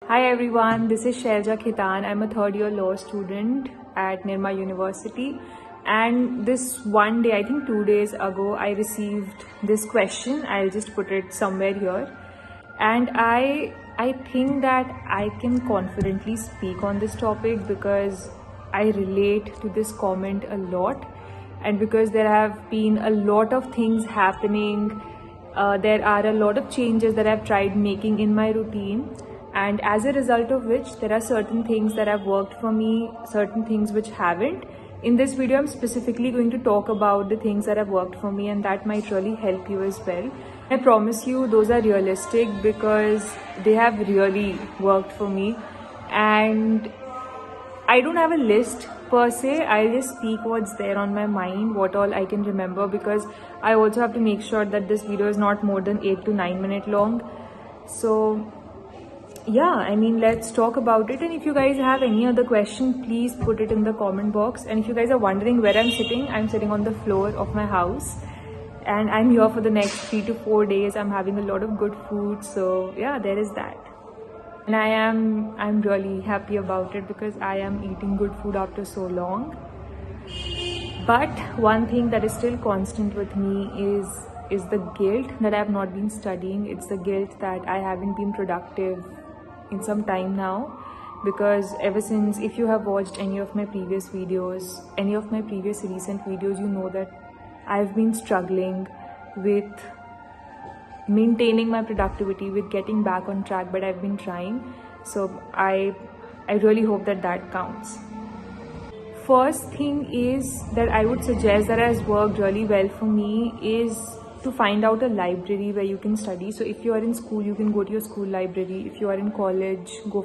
Hi everyone, this is Shailja Khitan. I'm a third year law student at Nirma University. And this one day, I think 2 days ago, I received this question. I'll just put it somewhere here. And I think that I can confidently speak on this topic because I relate to this comment a lot. And because there have been a lot of things happening, there are a lot of changes that I've tried making in my routine, and as a result of which there are certain things that have worked for me, certain things which haven't. In this video, I'm specifically going to talk about the things that have worked for me and that might really help you as well. I promise you those are realistic because they have really worked for me, and I don't have a list per se. I'll just speak what's there on my mind, what all I can remember, because I also have to make sure that this video is not more than 8 to 9 minutes long. So yeah, I mean, let's talk about it. And if you guys have any other question, please put it in the comment box. And if you guys are wondering where I'm sitting on the floor of my house, and I'm here for the next 3 to 4 days. I'm having a lot of good food, so yeah, there is that. And I'm really happy about it because I am eating good food after so long. But one thing that is still constant with me is the guilt that I have not been studying. It's the guilt that I haven't been productive in some time now, because ever since, if you have watched any of my previous videos, any of my previous recent videos, you know that I've been struggling with maintaining my productivity, with getting back on track, but I've been trying. So I really hope that that counts. First thing is that I would suggest that has worked really well for me is to find out a library where you can study. So if you are in school, you can go to your school library. If you are in college, go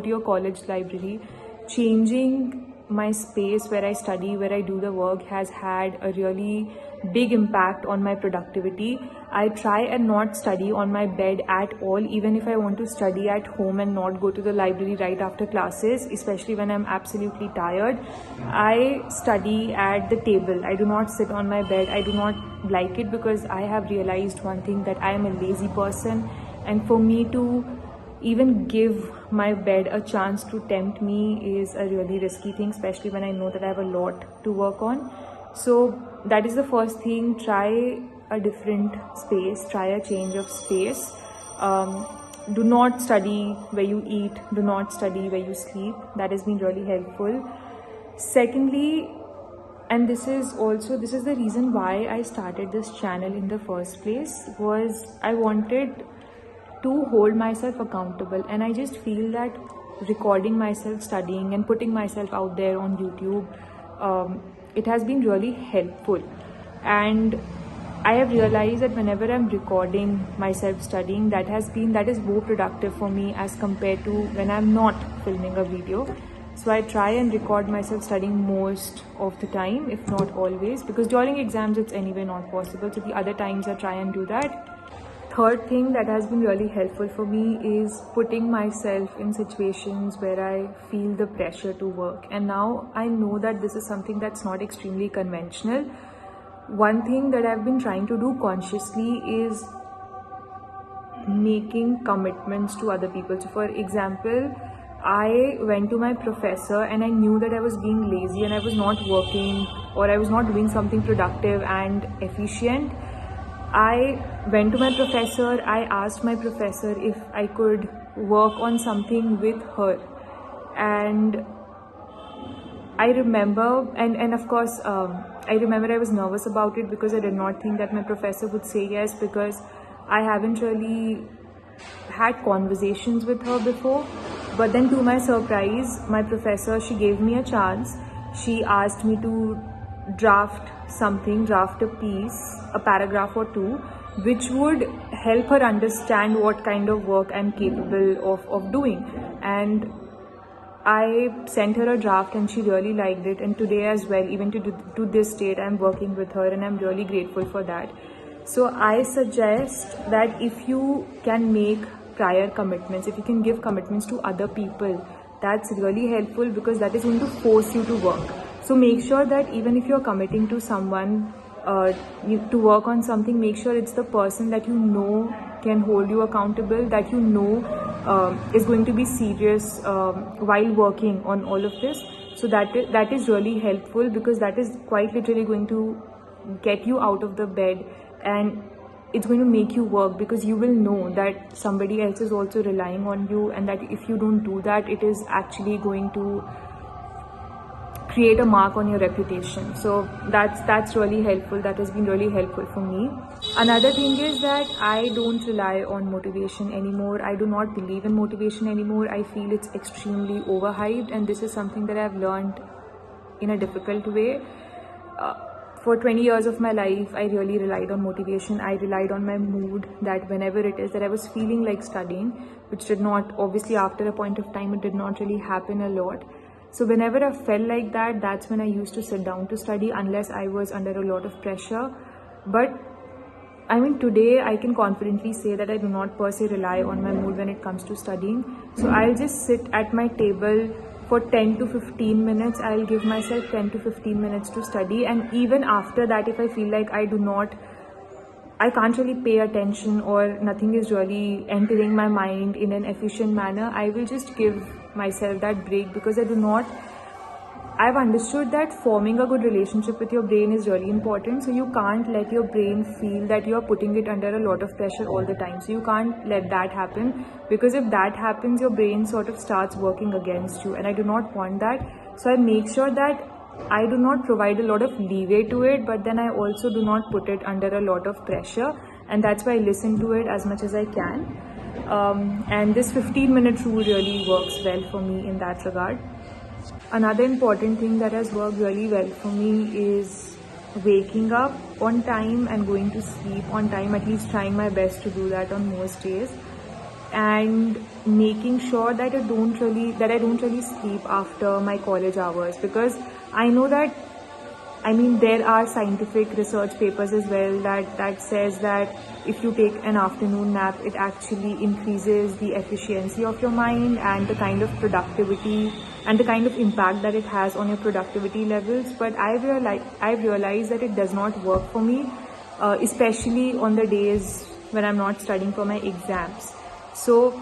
to your college library. Changing my space where I study, where I do the work, has had a really big impact on my productivity. I try and not study on my bed at all, even if I want to study at home and not go to the library right after classes, especially when I'm absolutely tired. I study at the table. I do not sit on my bed. I do not like it because I have realized one thing, that I am a lazy person, and for me to even give my bed a chance to tempt me is a really risky thing, especially when I know that I have a lot to work on. So that is the first thing. Try a different space, try a change of space. Do not study where you eat, do not study where you sleep. That has been really helpful. Secondly, and this is the reason why I started this channel in the first place, was I wanted to hold myself accountable, and I just feel that recording myself studying and putting myself out there on YouTube, it has been really helpful. And I have realized that whenever I'm recording myself studying, that is more productive for me as compared to when I'm not filming a video. So I try and record myself studying most of the time, if not always, because during exams it's anyway not possible. So the other times I try and do that. Third thing that has been really helpful for me is putting myself in situations where I feel the pressure to work. And now I know that this is something that's not extremely conventional. One thing that I've been trying to do consciously is making commitments to other people. So for example, I went to my professor and I knew that I was being lazy and I was not working, or I was not doing something productive and efficient. I went to my professor, I asked my professor if I could work on something with her. And I remember, and of course, I remember I was nervous about it because I did not think that my professor would say yes, because I haven't really had conversations with her before. But then to my surprise, my professor, she gave me a chance. She asked me to draft a piece, a paragraph or two, which would help her understand what kind of work I'm capable of doing. And I sent her a draft and she really liked it. And today as well, even to this date, I'm working with her and I'm really grateful for that. So I suggest that if you can make prior commitments, if you can give commitments to other people, that's really helpful, because that is going to force you to work. So make sure that even if you're committing to someone to work on something, make sure it's the person that you know can hold you accountable, that you know is going to be serious while working on all of this. So that is really helpful, because that is quite literally going to get you out of the bed, and it's going to make you work, because you will know that somebody else is also relying on you, and that if you don't do that, it is actually going to create a mark on your reputation. So that's really helpful. That has been really helpful for me. Another thing is that I don't rely on motivation anymore. I do not believe in motivation anymore. I feel it's extremely overhyped, and this is something that I've learned in a difficult way. For 20 years of my life, I really relied on motivation. I relied on my mood, that whenever it is that I was feeling like studying, which did not, obviously after a point of time, it did not really happen a lot. So whenever I felt like that, that's when I used to sit down to study, unless I was under a lot of pressure. But I mean, today I can confidently say that I do not per se rely on my mood when it comes to studying. So I'll just sit at my table for 10 to 15 minutes. I'll give myself 10 to 15 minutes to study, and even after that, if I feel like I can't really pay attention, or nothing is really entering my mind in an efficient manner, I will just give myself that break, because I've understood that forming a good relationship with your brain is really important. So you can't let your brain feel that you're putting it under a lot of pressure all the time. So you can't let that happen, because if that happens, your brain sort of starts working against you, and I do not want that. So I make sure that I do not provide a lot of leeway to it, but then I also do not put it under a lot of pressure, and that's why I listen to it as much as I can. And this 15-minute rule really works well for me in that regard. Another important thing that has worked really well for me is waking up on time and going to sleep on time, at least trying my best to do that on most days, and making sure that I don't really sleep after my college hours, because I know that, I mean, there are scientific research papers as well that says that if you take an afternoon nap, it actually increases the efficiency of your mind and the kind of productivity and the kind of impact that it has on your productivity levels. But I've realized that it does not work for me, especially on the days when I'm not studying for my exams. So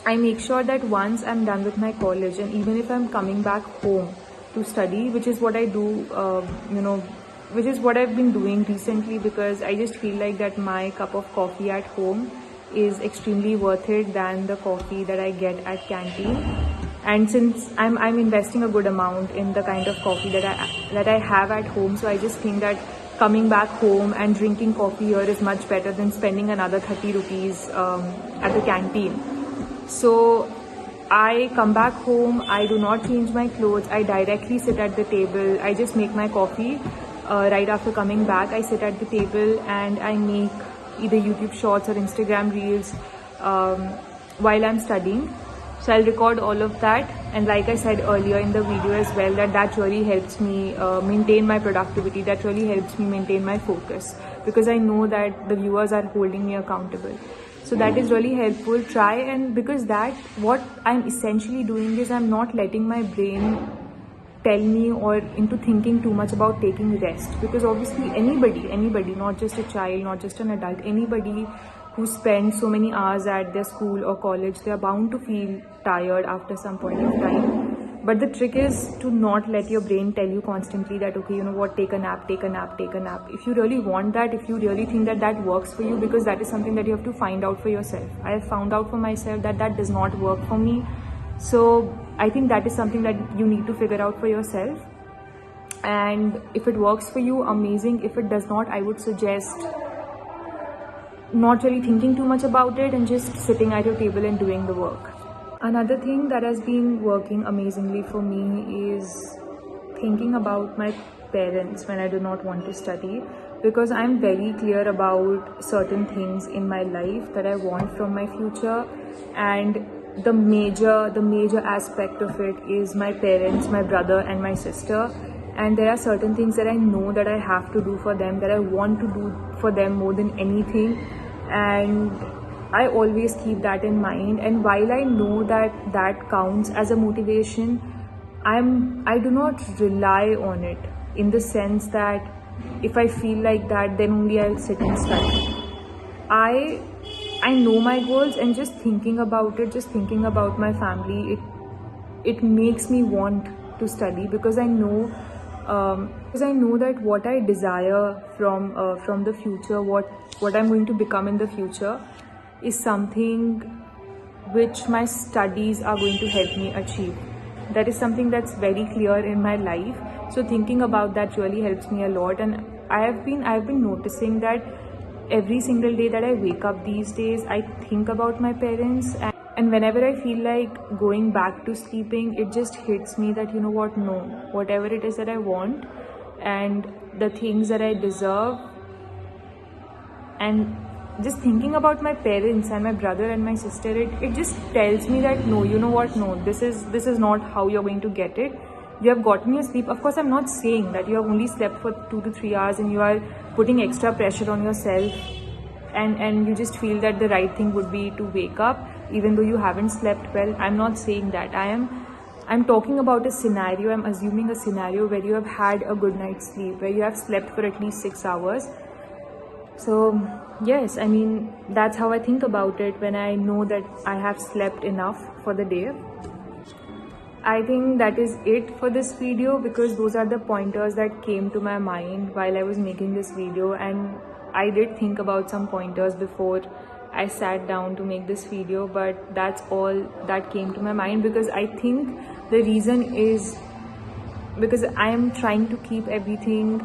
I make sure that once I'm done with my college, and even if I'm coming back home to study, which is what I do, which is what I've been doing recently, because I just feel like that my cup of coffee at home is extremely worth it than the coffee that I get at canteen. And since I'm investing a good amount in the kind of coffee that I have at home, so I just think that coming back home and drinking coffee here is much better than spending another 30 rupees at the canteen. So I come back home, I do not change my clothes, I directly sit at the table, I just make my coffee. Right after coming back, I sit at the table and I make either YouTube shorts or Instagram reels while I'm studying. So I'll record all of that, and like I said earlier in the video as well, that really helps me maintain my productivity, that really helps me maintain my focus, because I know that the viewers are holding me accountable. So that is really helpful. Try, and because what I'm essentially doing is I'm not letting my brain tell me or into thinking too much about taking rest, because obviously anybody, not just a child, not just an adult, anybody who spends so many hours at their school or college, they are bound to feel tired after some point of time. But the trick is to not let your brain tell you constantly that, okay, you know what, take a nap. If you really want that, if you really think that works for you, because that is something that you have to find out for yourself. I have found out for myself that does not work for me. So I think that is something that you need to figure out for yourself. And if it works for you, amazing. If it does not, I would suggest not really thinking too much about it and just sitting at your table and doing the work. Another thing that has been working amazingly for me is thinking about my parents when I do not want to study, because I'm very clear about certain things in my life that I want from my future, and the major aspect of it is my parents, my brother and my sister. And there are certain things that I know that I have to do for them, that I want to do for them more than anything, and I always keep that in mind. And while I know that counts as a motivation, I do not rely on it in the sense that if I feel like that, then only I'll sit and study. I I know my goals, and just thinking about it, just thinking about my family, it makes me want to study, because I know that what I desire from the future, what I'm going to become in the future, is something which my studies are going to help me achieve. That is something that's very clear in my life. So thinking about that really helps me a lot, and I've been noticing that every single day that I wake up these days, I think about my parents, and whenever I feel like going back to sleeping, it just hits me that, you know what, no, whatever it is that I want and the things that I deserve, and just thinking about my parents and my brother and my sister, it just tells me that no, you know what, no, this is not how you're going to get it. You have gotten your sleep. Of course, I'm not saying that you have only slept for 2 to 3 hours and you are putting extra pressure on yourself, and you just feel that the right thing would be to wake up even though you haven't slept well. I'm not saying that. I'm talking about a scenario. I'm assuming a scenario where you have had a good night's sleep, where you have slept for at least 6 hours. So yes, I mean, that's how I think about it when I know that I have slept enough for the day. I think that is it for this video, because those are the pointers that came to my mind while I was making this video, and I did think about some pointers before I sat down to make this video, but that's all that came to my mind, because I think the reason is because I am trying to keep everything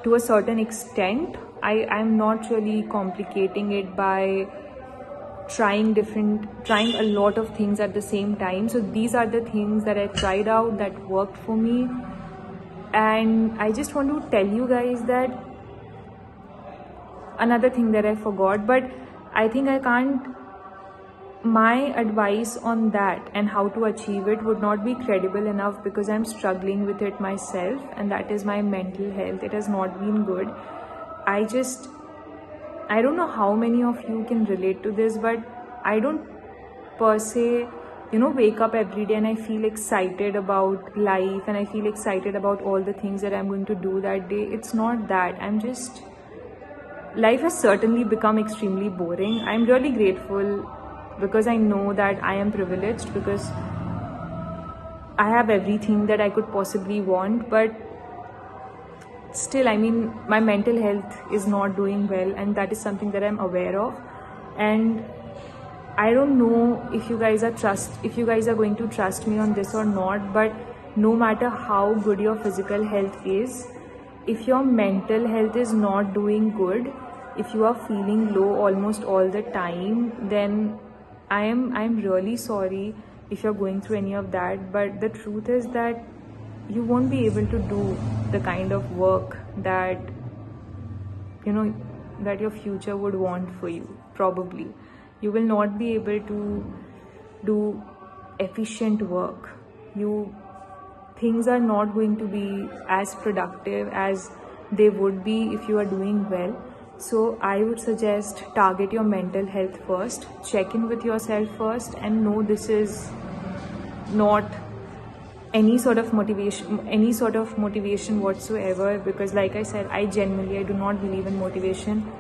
to a certain extent. I'm not really complicating it by trying a lot of things at the same time. So these are the things that I tried out that worked for me, and I just want to tell you guys that another thing that I forgot, but I think I can't, my advice on that and how to achieve it would not be credible enough, because I'm struggling with it myself, and that is my mental health. It has not been good. I don't know how many of you can relate to this, but I don't per se, wake up every day and I feel excited about life and I feel excited about all the things that I'm going to do that day. It's not that. Life has certainly become extremely boring. I'm really grateful because I know that I am privileged, because I have everything that I could possibly want, but still, I mean, my mental health is not doing well, and that is something that I'm aware of. And I don't know if you guys are going to trust me on this or not, but no matter how good your physical health is, if your mental health is not doing good, if you are feeling low almost all the time, then I'm really sorry if you're going through any of that. But the truth is that you won't be able to do the kind of work that that your future would want for you. Probably you will not be able to do efficient work. Things are not going to be as productive as they would be if you are doing well. So I would suggest target your mental health first, check in with yourself first, and know this is not any sort of motivation whatsoever, because like I said, I do not believe in motivation.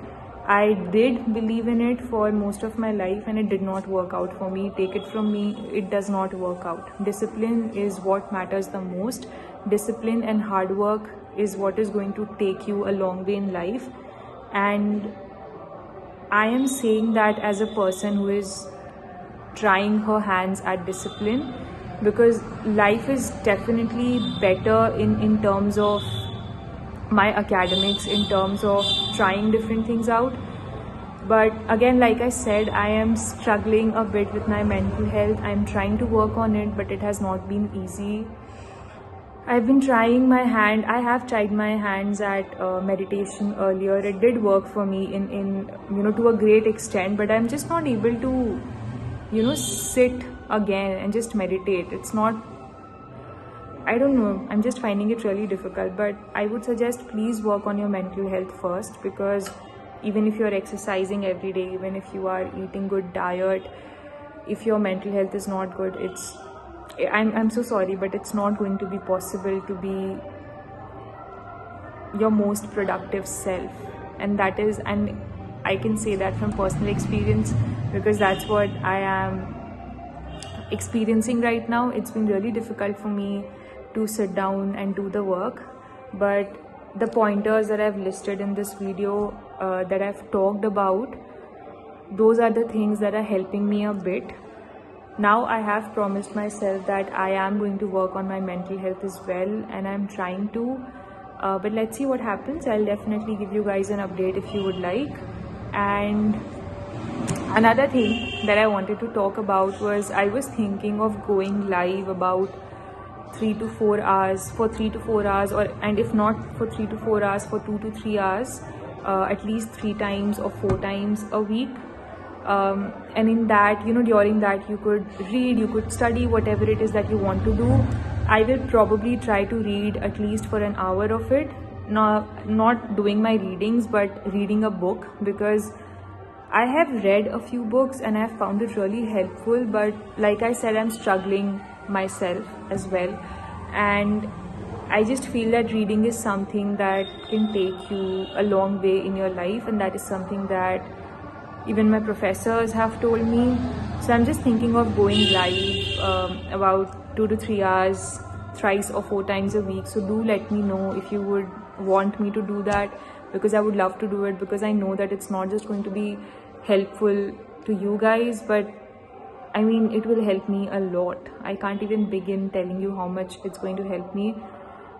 I did believe in it for most of my life and it did not work out for me. Take it from me, it does not work out. Discipline is what matters the most. Discipline and hard work is what is going to take you a long way in life, and I am saying that as a person who is trying her hands at discipline, because life is definitely better in terms of my academics, in terms of trying different things out. But again, like I said, I am struggling a bit with my mental health. I'm trying to work on it, but it has not been easy. I have tried my hands at meditation earlier. It did work for me in to a great extent, but I'm just not able to sit again and just meditate. I don't know, I'm just finding it really difficult. But I would suggest, please work on your mental health first, because even if you're exercising every day, even if you are eating good diet, if your mental health is not good, I'm so sorry, but it's not going to be possible to be your most productive self. And I can say that from personal experience, because that's what I am experiencing right now. It's been really difficult for me to sit down and do the work, but the pointers that I've listed in this video, that I've talked about, those are the things that are helping me a bit. Now I have promised myself that I am going to work on my mental health as well, and I'm trying to, but let's see what happens. I'll definitely give you guys an update if you would like. And another thing that I wanted to talk about was, I was thinking of going live about 3 to 4 hours, for 3 to 4 hours, or and if not for 3 to 4 hours, for 2 to 3 hours, at least 3 times or 4 times a week. And in that, during that you could read, you could study, whatever it is that you want to do. I will probably try to read at least for an hour of it, not doing my readings, but reading a book, because I have read a few books and I have found it really helpful, but like I said, I'm struggling myself as well, and I just feel that reading is something that can take you a long way in your life, and that is something that even my professors have told me. So I'm just thinking of going live about 2 to 3 hours, thrice or 4 times a week. So do let me know if you would want me to do that, because I would love to do it, because I know that it's not just going to be helpful to you guys, but I mean, it will help me a lot. I can't even begin telling you how much it's going to help me.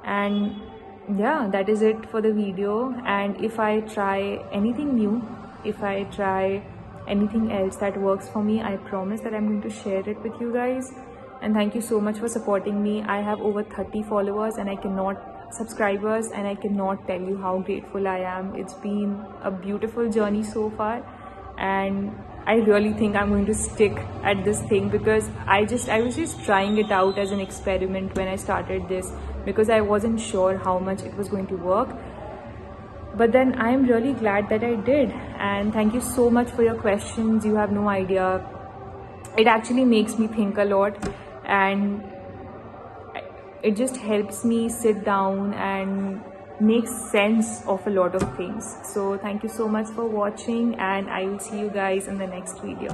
And yeah, that is it for the video. And if I try anything new, if I try anything else that works for me, I promise that I'm going to share it with you guys. And thank you so much for supporting me. I have over 30 followers and subscribers, and I cannot tell you how grateful I am. It's been a beautiful journey so far, and I really think I'm going to stick at this thing, because I was just trying it out as an experiment when I started this, because I wasn't sure how much it was going to work. But then I'm really glad that I did. And thank you so much for your questions. You have no idea. It actually makes me think a lot, and it just helps me sit down and make sense of a lot of things. So thank you so much for watching, and I will see you guys in the next video.